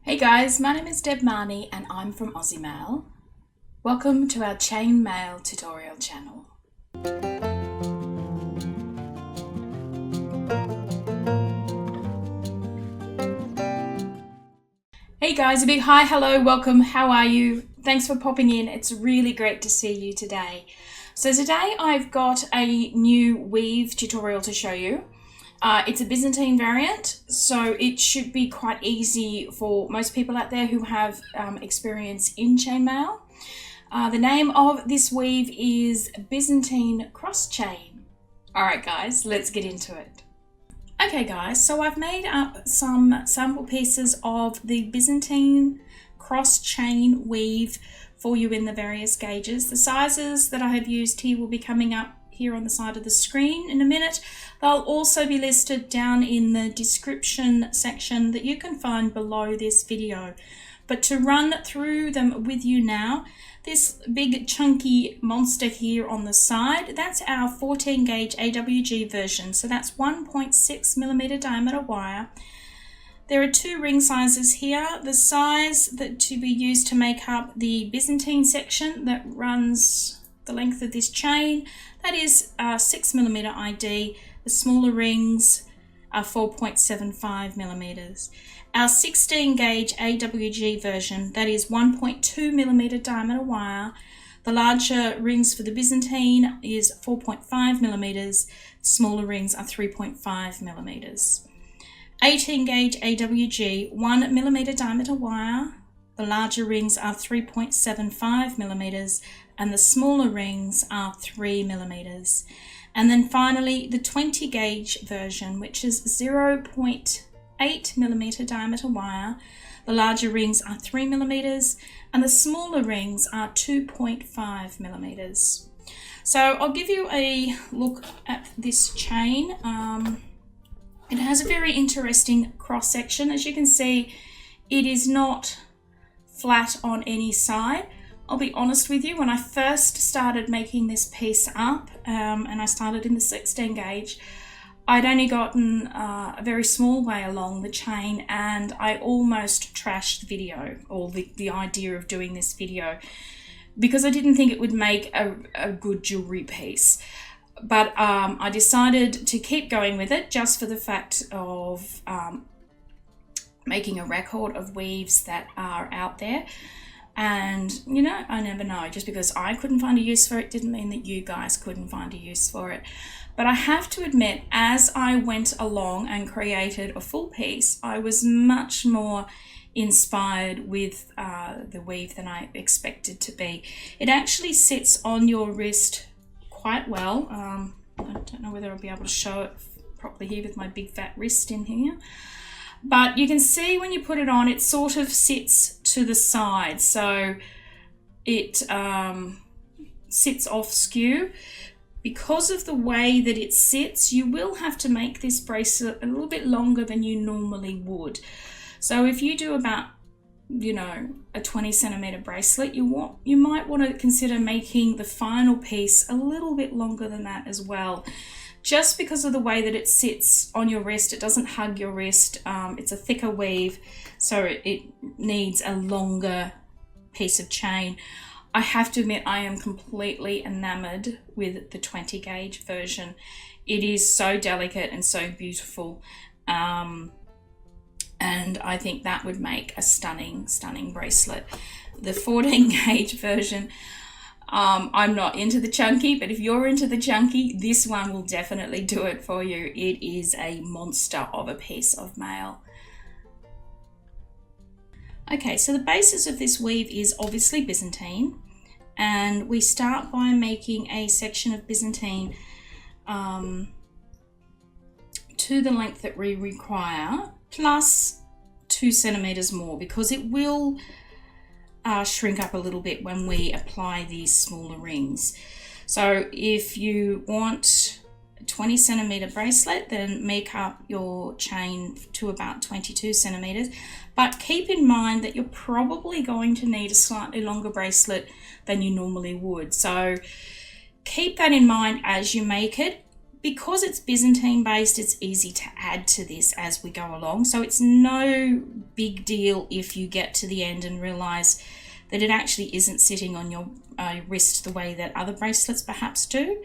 Hey guys, my name is Deb Marnie and I'm from Aussie Maille. Welcome to our chain mail tutorial channel. Hey guys, a big hi, hello, welcome, how are you? Thanks for popping in, it's really great to see you today. So today I've got a new weave tutorial to show you. It's a Byzantine variant, so it should be quite easy for most people out there who have experience in chainmail. The name of this weave is Byzantine Cross Chain. Alright guys, let's get into it. Okay guys, so I've made up some sample pieces of the Byzantine Cross Chain weave for you in the various gauges. The sizes that I have used here will be coming up here on the side of the screen in a minute. They'll also be listed down in the description section that you can find below this video. But to run through them with you now, this big chunky monster here on the side, that's our 14 gauge AWG version. So that's 1.6mm diameter wire. There are two ring sizes here. The size that to be used to make up the Byzantine section that runs the length of this chain, that is 6mm ID. The smaller rings are 4.75mm. Our 16 gauge AWG version, that is 1.2mm diameter wire. The larger rings for the Byzantine is 4.5mm. Smaller rings are 3.5mm. 18 gauge AWG, 1mm diameter wire. The larger rings are 3.75mm and the smaller rings are 3mm. And then finally the 20 gauge version, which is 0.8mm diameter wire. The larger rings are 3mm and the smaller rings are 2.5mm. So I'll give you a look at this chain. It has a very interesting cross section. As you can see, it is not flat on any side. I'll be honest with you, when I first started making this piece up, and I started in the 16 gauge, I'd only gotten a very small way along the chain and I almost trashed the video, or the idea of doing this video, because I didn't think it would make a good jewelry piece. But I decided to keep going with it just for the fact of making a record of weaves that are out there. And you know, I never know, just because I couldn't find a use for it didn't mean that you guys couldn't find a use for it. But I have to admit, as I went along and created a full piece, I was much more inspired with the weave than I expected to be. It actually sits on your wrist quite well. I don't know whether I'll be able to show it properly here with my big fat wrist in here. But you can see when you put it on, it sort of sits to the side, so it sits off skew. Because of the way that it sits, you will have to make this bracelet a little bit longer than you normally would. So if you do about, you know, a 20cm bracelet, you might want to consider making the final piece a little bit longer than that as well. Just because of the way that it sits on your wrist, it doesn't hug your wrist. It's a thicker weave, so it needs a longer piece of chain. I have to admit, I am completely enamored with the 20 gauge version. It is so delicate and so beautiful. And I think that would make a stunning, stunning bracelet. The 14 gauge version, I'm not into the chunky, but if you're into the chunky, this one will definitely do it for you. It is a monster of a piece of mail. Okay, so the basis of this weave is obviously Byzantine, and we start by making a section of Byzantine to the length that we require, plus 2 centimeters more, because it will shrink up a little bit when we apply these smaller rings. So if you want a 20 centimeter bracelet, then make up your chain to about 22 centimeters. But keep in mind that you're probably going to need a slightly longer bracelet than you normally would. So keep that in mind as you make it. because it's Byzantine based, it's easy to add to this as we go along. So it's no big deal if you get to the end and realize that it actually isn't sitting on your wrist the way that other bracelets perhaps do.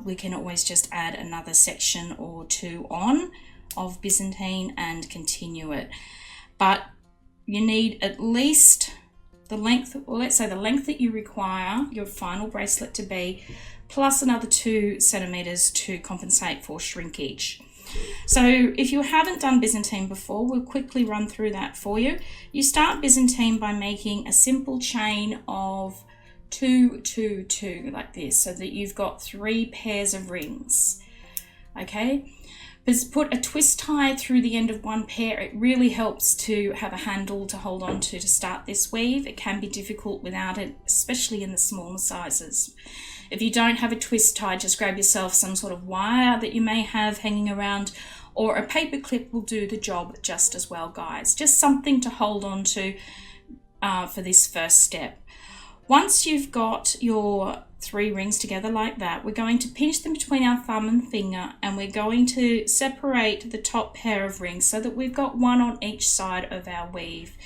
We can always just add another section or two on of Byzantine and continue it. But you need at least the length, or let's say the length that you require your final bracelet to be, plus another 2 centimeters to compensate for shrinkage. So if you haven't done Byzantine before, we'll quickly run through that for you. You start Byzantine by making a simple chain of 2, 2, 2 like this, so that you've got 3 pairs of rings. Okay, just put a twist tie through the end of one pair. It really helps to have a handle to hold on to start this weave. It can be difficult without it, especially in the smaller sizes. If you don't have a twist tie, just grab yourself some sort of wire that you may have hanging around, or a paper clip will do the job just as well, guys. Just something to hold on to for this first step. Once you've got your 3 rings together like that, we're going to pinch them between our thumb and finger, and we're going to separate the top pair of rings so that we've got 1 on each side of our weave.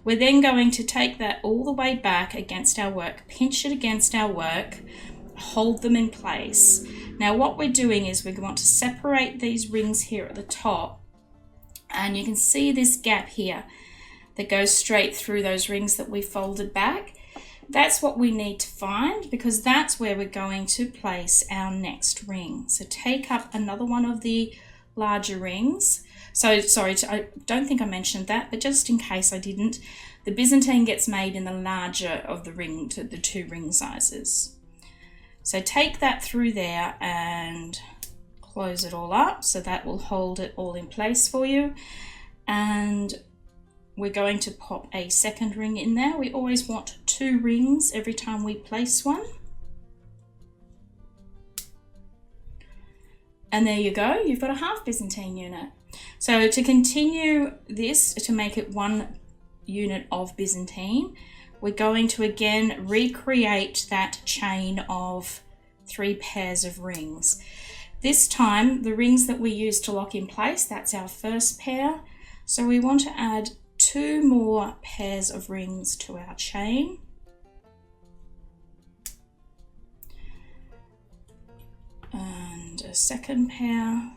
We're then going to take that all the way back against our work, pinch it against our work, hold them in place. Now what we're doing is we want to separate these rings here at the top, and you can see this gap here that goes straight through those rings that we folded back. That's what we need to find, because that's where we're going to place our next ring. So take up another one of the larger rings. So sorry, I don't think I mentioned that, but just in case I didn't, the Byzantine gets made in the larger of the ring, to the 2 ring sizes. So take that through there and close it all up, so that will hold it all in place for you. And we're going to pop a second ring in there. We always want 2 rings every time we place one. And there you go, you've got a half Byzantine unit. So to continue this, to make it 1 unit of Byzantine, we're going to again recreate that chain of 3 pairs of rings. This time, the rings that we use to lock in place, that's our first pair. So we want to add 2 more pairs of rings to our chain. And a second pair.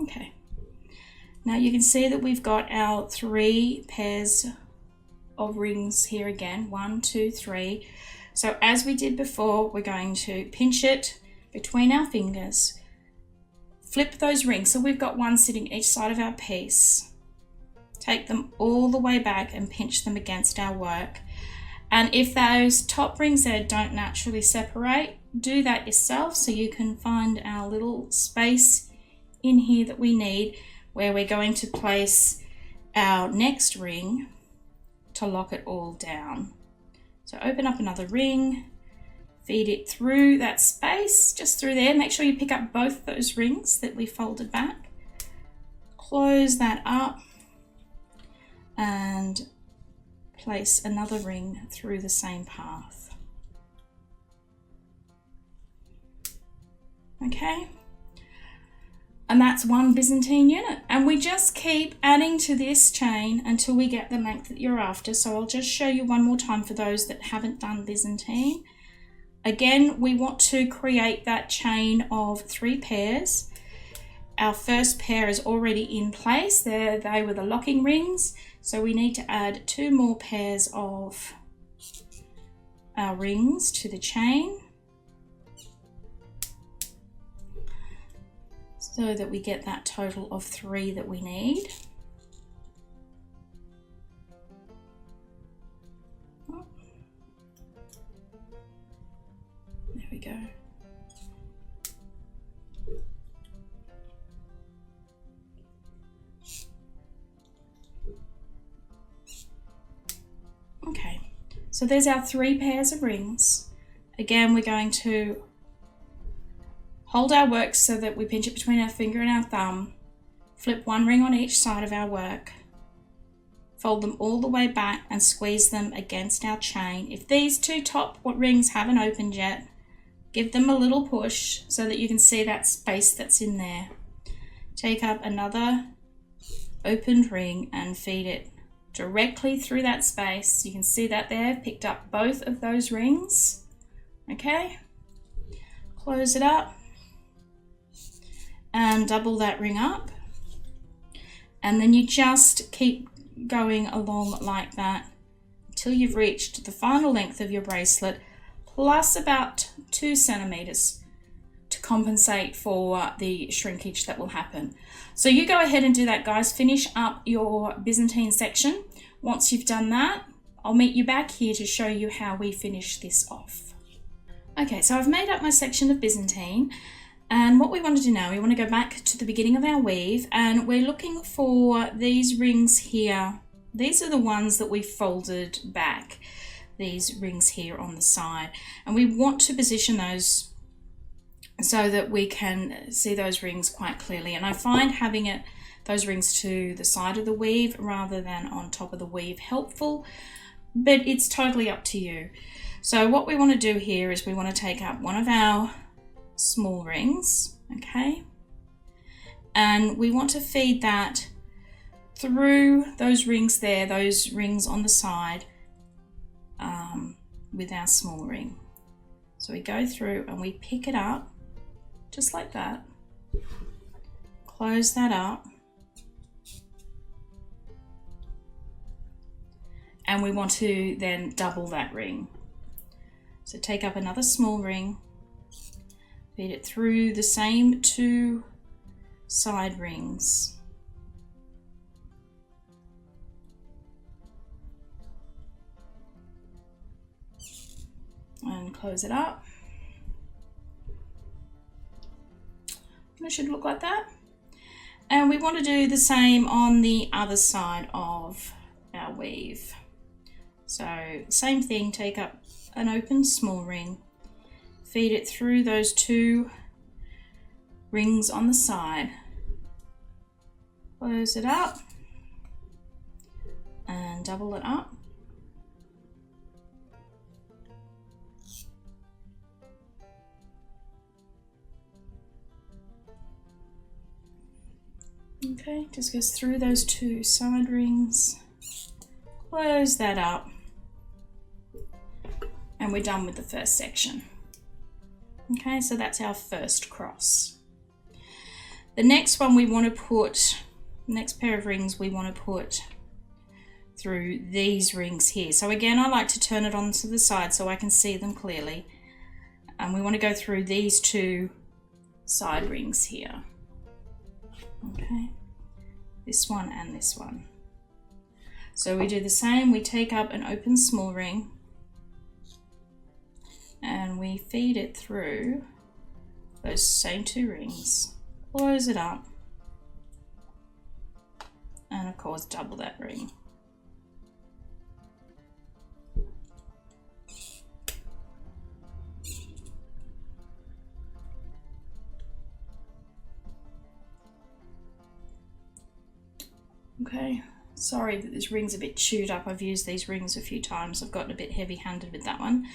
Okay. Now you can see that we've got our 3 pairs of rings here again, 1, 2, 3. So as we did before, we're going to pinch it between our fingers, flip those rings, so we've got 1 sitting each side of our piece. Take them all the way back and pinch them against our work. And if those top rings there don't naturally separate, do that yourself, so you can find our little space in here that we need, where we're going to place our next ring to lock it all down. So open up another ring, feed it through that space, just through there. Make sure you pick up both those rings that we folded back. Close that up and place another ring through the same path. Okay. And that's 1 Byzantine unit. And we just keep adding to this chain until we get the length that you're after. So I'll just show you one more time for those that haven't done Byzantine. Again, we want to create that chain of 3 pairs. Our first pair is already in place. They were the locking rings. So we need to add 2 more pairs of our rings to the chain, so that we get that total of 3 that we need. Oh. There we go. Okay, so there's our 3 pairs of rings. Again, we're going to hold our work so that we pinch it between our finger and our thumb, flip one ring on each side of our work, fold them all the way back and squeeze them against our chain. If these two top rings haven't opened yet, give them a little push so that you can see that space that's in there. Take up another opened ring and feed it directly through that space. You can see that there, picked up both of those rings. Okay, close it up and double that ring up, and then you just keep going along like that until you've reached the final length of your bracelet, plus about 2 centimeters to compensate for the shrinkage that will happen. So you go ahead and do that, guys. Finish up your Byzantine section. Once you've done that, I'll meet you back here to show you how we finish this off. Okay, so I've made up my section of Byzantine, and what we want to do now, we want to go back to the beginning of our weave, and we're looking for these rings here. These are the ones that we folded back, these rings here on the side, and we want to position those so that we can see those rings quite clearly. And I find having those rings to the side of the weave rather than on top of the weave helpful, but it's totally up to you. So what we want to do here is we want to take up one of our small rings, okay, and we want to feed that through those rings there, those rings on the side, with our small ring. So we go through and we pick it up just like that, close that up, and we want to then double that ring. So take up another small ring, feed it through the same 2 side rings, and close it up. And it should look like that. And we want to do the same on the other side of our weave. So same thing, take up an open small ring, feed it through those 2 rings on the side, close it up and double it up. Okay, just goes through those 2 side rings, close that up, and we're done with the first section. Okay, so that's our first cross. The next one we want to put, next pair of rings we want to put through these rings here. So again, I like to turn it onto the side so I can see them clearly. And we want to go through these 2 side rings here. Okay, this one and this one. So we do the same, we take up an open small ring and we feed it through those same 2 rings, close it up, and of course double that ring. Okay, sorry that this ring's a bit chewed up. I've used these rings a few times. I've gotten a bit heavy-handed with that one.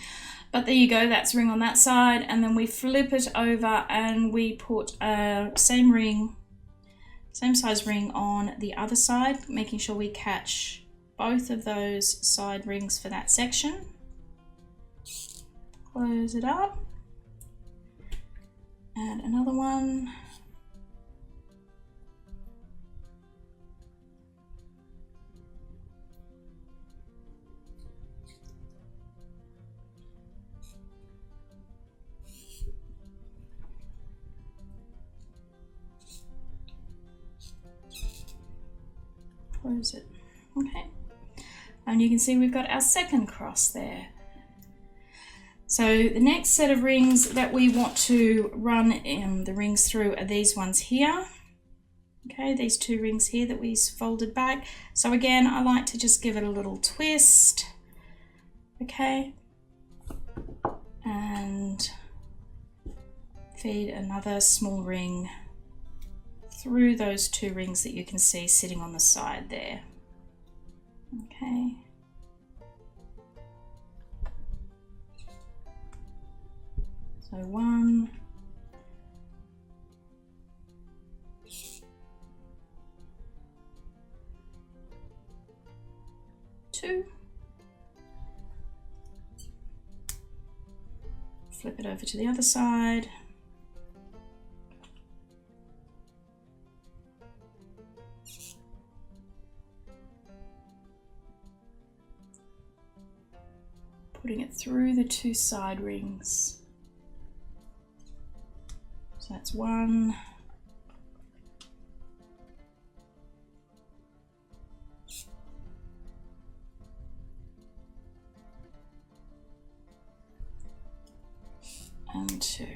But there you go, that's ring on that side, and then we flip it over and we put a same size ring on the other side, making sure we catch both of those side rings for that section. Close it up. And another one. Close it. Okay, and you can see we've got our second cross there. So the next set of rings that we want to run the rings through are these ones here. Okay, these 2 rings here that we folded back. So again, I like to just give it a little twist. Okay, and feed another small ring through those 2 rings that you can see sitting on the side there. Okay. So 1, 2, flip it over to the other side, putting it through the 2 side rings. So that's 1, and 2.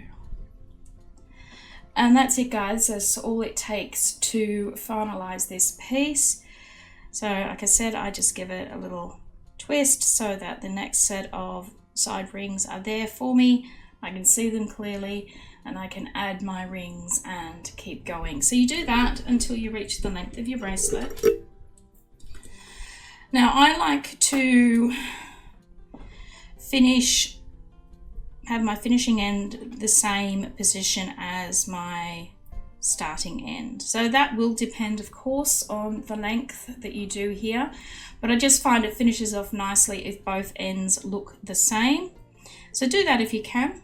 And that's it, guys. That's all it takes to finalize this piece. So like I said, I just give it a little twist so that the next set of side rings are there for me. I can see them clearly and I can add my rings and keep going. So you do that until you reach the length of your bracelet. Now I like to have my finishing end the same position as my starting end. So that will depend, of course, on the length that you do here, but I just find it finishes off nicely if both ends look the same. So do that if you can.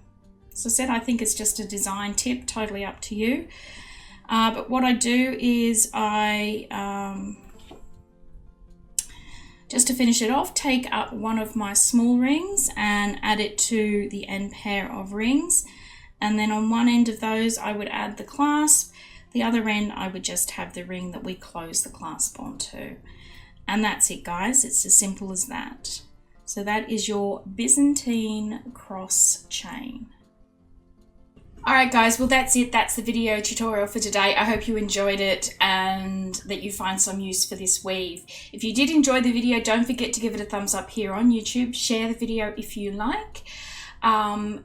As I said, I think it's just a design tip, totally up to you. But what I do is just to finish it off, take up one of my small rings and add it to the end pair of rings. And then on one end of those, I would add the clasp. The other end, I would just have the ring that we close the clasp onto. And that's it, guys. It's as simple as that. So that is your Byzantine cross chain. Alright guys, well that's it. That's the video tutorial for today. I hope you enjoyed it and that you find some use for this weave. If you did enjoy the video, don't forget to give it a thumbs up here on YouTube. Share the video if you like.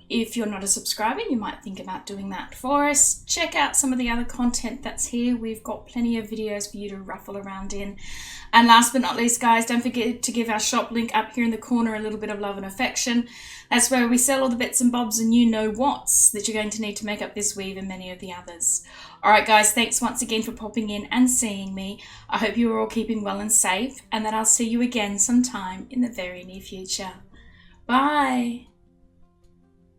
If you're not a subscriber, you might think about doing that for us. Check out some of the other content that's here. We've got plenty of videos for you to ruffle around in. And last but not least, guys, don't forget to give our shop link up here in the corner a little bit of love and affection. That's where we sell all the bits and bobs and you know whats that you're going to need to make up this weave and many of the others. All right, guys, thanks once again for popping in and seeing me. I hope you are all keeping well and safe and that I'll see you again sometime in the very near future. Bye.